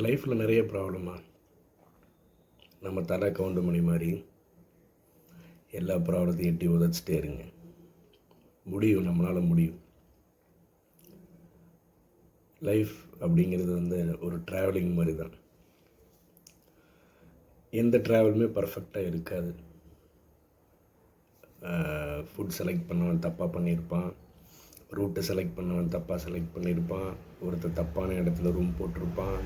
லைஃப்பில் நிறைய ப்ராப்ளமா நம்ம தலை கவுண்டு மணி மாதிரி எல்லா ப்ராப்ளத்தையும் எட்டி உதச்சிட்டே இருங்க. முடியும், நம்மளால் முடியும். லைஃப் அப்படிங்கிறது ஒரு ட்ராவலிங் மாதிரி தான். எந்த ட்ராவலுமே பர்ஃபெக்டாக இருக்காது. ஃபுட் செலக்ட் பண்ணவன் தப்பாக பண்ணியிருப்பான், ரூட்டை செலக்ட் பண்ணவன் தப்பாக செலக்ட் பண்ணியிருப்பான், ஒருத்தர் தப்பான இடத்துல ரூம் போட்டிருப்பான்,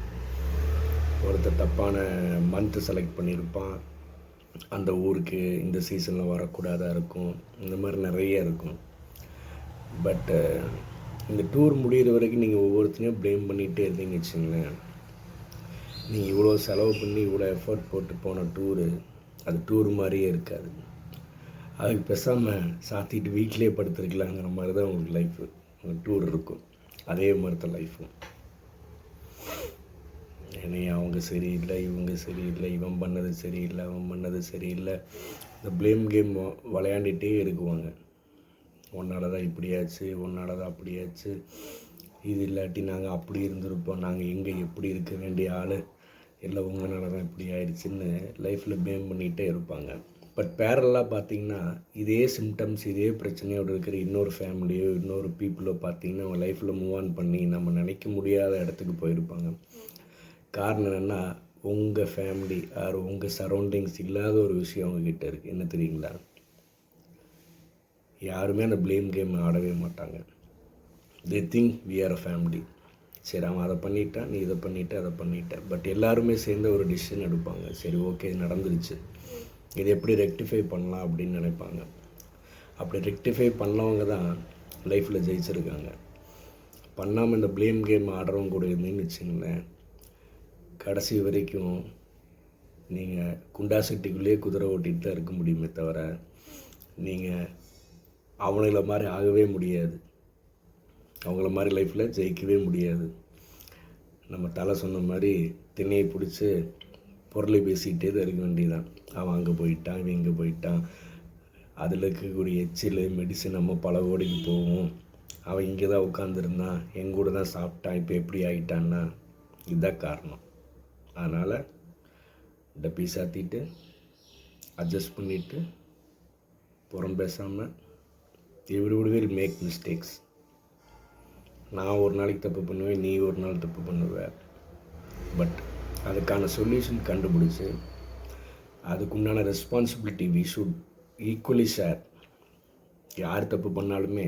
ஒருத்தர் தப்பான மந்த்து செலக்ட் பண்ணியிருப்பான், அந்த ஊருக்கு இந்த சீசனில் வரக்கூடாதாக இருக்கும். இந்த மாதிரி நிறைய இருக்கும். பட்டு இந்த டூர் முடிகிற வரைக்கும் நீங்கள் ஒவ்வொருத்தரையும் ப்ளேம் பண்ணிகிட்டே இருந்தீங்க வச்சுங்களேன், நீங்கள் இவ்வளோ செலவு பண்ணி இவ்வளோ எஃபர்ட் போட்டு போன டூரு அது டூர் மாதிரியே இருக்காது. அதுக்கு பேசாமல் சாத்திட்டு வீட்டிலே படுத்துருக்கலாங்கிற மாதிரி தான் உங்களுக்கு லைஃபு, உங்கள் டூர் இருக்கும். அதே மாதிரி தான் லைஃபும். ஏன்னா அவங்க சரியில்லை, இவங்க சரியில்லை, இவன் பண்ணது சரியில்லை, அவன் பண்ணது சரியில்லை, இந்த ப்ளேம் கேம் விளையாண்டுகிட்டே இருக்குவாங்க. உன்னால தான் இப்படியாச்சு, உன்னால தான் அப்படியாச்சு, இது இல்லாட்டி நாங்கள் அப்படி இருந்திருப்போம், நாங்கள் எங்கே எப்படி இருக்க வேண்டிய ஆள், இல்லை உங்களால தான் இப்படி ஆயிடுச்சுன்னு லைஃப்பில் ப்ளேம் பண்ணிகிட்டே இருப்பாங்க. பட் பேரலாக பார்த்திங்கன்னா இதே சிம்டம்ஸ், இதே பிரச்சனையோடு இருக்கிற இன்னொரு ஃபேமிலியோ இன்னொரு பீப்புளோ பார்த்திங்கன்னா அவங்க லைஃப்பில் மூவ் ஆன் பண்ணி நம்ம நினைக்க முடியாத இடத்துக்கு போயிருப்பாங்க. காரணம் என்னென்னா, உங்கள் ஃபேமிலி ஆர் உங்கள் சரௌண்டிங்ஸ் இல்லாத ஒரு விஷயம் அவங்கக்கிட்ட இருக்குது. என்ன தெரியுங்களா? யாருமே அந்த ப்ளேம் கேம் ஆடவே மாட்டாங்க. They think we are a family. சரி, அவன் அதை பண்ணிட்டான், நீ இதை பண்ணிவிட்ட, அதை பண்ணிட்ட. பட் எல்லாருமே சேர்ந்து ஒரு டிசிஷன் எடுப்பாங்க. சரி, ஓகே, இது நடந்துருச்சு, இது எப்படி ரெக்டிஃபை பண்ணலாம் அப்படின்னு நினைப்பாங்க. அப்படி ரெக்டிஃபை பண்ணவங்க தான் லைஃப்பில் ஜெயிச்சிருக்காங்க. பண்ணாமல் இந்த ப்ளேம் கேம் ஆடுறவங்க கூட இருந்தீங்கன்னு வச்சுங்களேன், கடைசி வரைக்கும் நீங்கள் குண்டா சட்டிக்குள்ளேயே குதிரை ஓட்டிகிட்டு தான் இருக்க முடியுமே தவிர நீங்கள் அவங்கள மாதிரி ஆகவே முடியாது. அவங்கள மாதிரி லைஃப்பில் ஜெயிக்கவே முடியாது. நம்ம தலை சொன்ன மாதிரி திண்ணையை பிடிச்சி பொருளை பேசிக்கிட்டே தான் இருக்க வேண்டியதான். அவன் அங்கே போயிட்டான், இவன் இங்கே போயிட்டான், அதில் இருக்கக்கூடிய எச்சில் மெடிசன் நம்ம பல கோடிக்கு போவோம், அவன் இங்கே தான் உட்காந்துருந்தான், எங்கூட தான் சாப்பிட்டான், இப்போ எப்படி ஆகிட்டான்னா இதுதான் காரணம். அதனால் டப்பி சாத்திட்டு அட்ஜஸ்ட் பண்ணிவிட்டு புறம் பேசாமல், எவ்ரிபடி வில் மேக் மிஸ்டேக்ஸ். நான் ஒரு நாளைக்கு தப்பு பண்ணுவேன், நீ ஒரு நாள் தப்பு பண்ணுவேன். பட் அதுக்கான சொல்யூஷன் கண்டுபிடிச்சி அதுக்குண்டான responsibility we should equally share. யார் தப்பு பண்ணாலுமே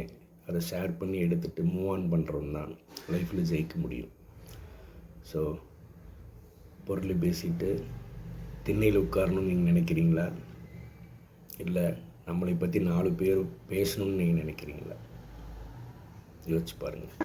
அதை ஷேர் பண்ணி எடுத்துகிட்டு மூவ் ஆன் பண்ணுறோம் தான் லைஃப்பில் ஜெயிக்க முடியும். ஸோ பொருளை பேசிட்டு திண்ணையில் உட்காரணும்னு நீங்கள் நினைக்கிறீங்களா, இல்லை நம்மளை பற்றி 4 பேர் பேசணும்னு நீங்கள் நினைக்கிறீங்களா? யோசிச்சு பாருங்கள்.